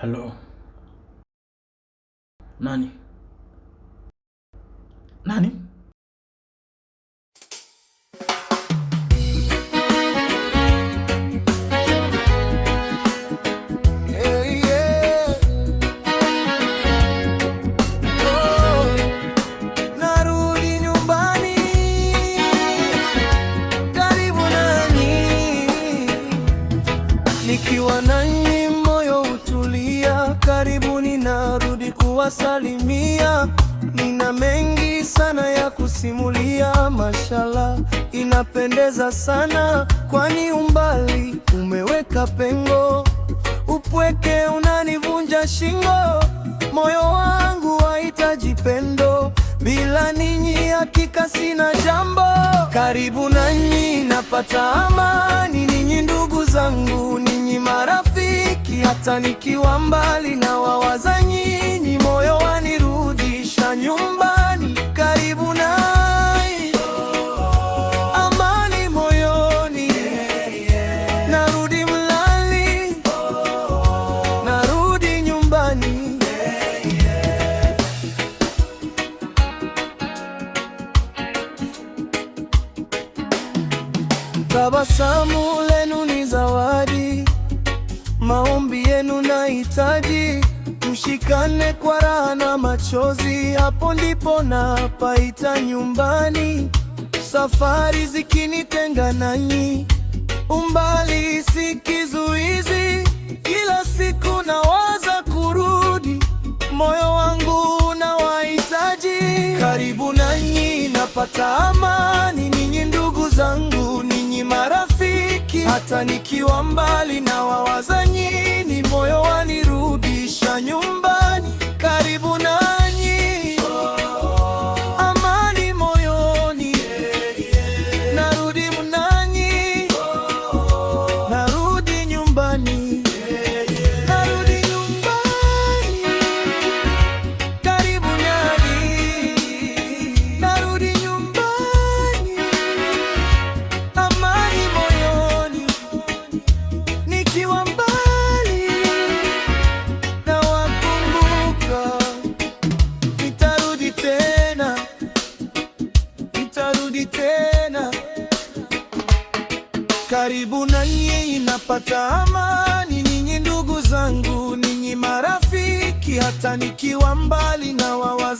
Halo. Nani? Nani? Hey, yeah. Oh, narudi nyumbani, karibu nanyi, nikiwa nanyi moyo utulia, karibuni narudi kuwasalimia. Nina mengi sana ya kusimulia, mashallah inapendeza sana, kwani umbali umeweka pengo. Upweke unanivunja shingo, moyo wangu wahitaji pendo, bila ninyi hakika sina jambo. Karibu nanyi napata amani, ninyi ndugu zangu, ninyi marafiki, hata nikiwa mbali na wawaza nyinyi, moyo wanirudisha nyumbani. Karibu nanyi, amani moyoni, narudi mlali, narudi nyumbani. Tabasamu lenu ni zawadi, maombi yenu nahitaji. Mshikane kwa raha na machozi, hapo ndipo napaita nyumbani. Safari zikinitenga nanyi, umbali si kizuizi. Kila siku nawaza kurudi, moyo wangu unawahitaji. Karibu nanyi napata amani, ninyi ndugu zangu, ninyi marafiki, hata nikiwa mbali na wawaza nyinyi, moyo wanirudisha nyumbani. Karibu nanyi, amani moyoni, narudi nanyi, narudi nyumbani, narudi nyumbani. Karibu nanyi, narudi nyumbani, amani moyoni, nikiwa mbali na wakumbuka. Nitarudi tena, nitarudi tena. Karibu nanyi napata amani, ninyi ndugu zangu, ninyi marafiki, hata nikiwa mbali na wawa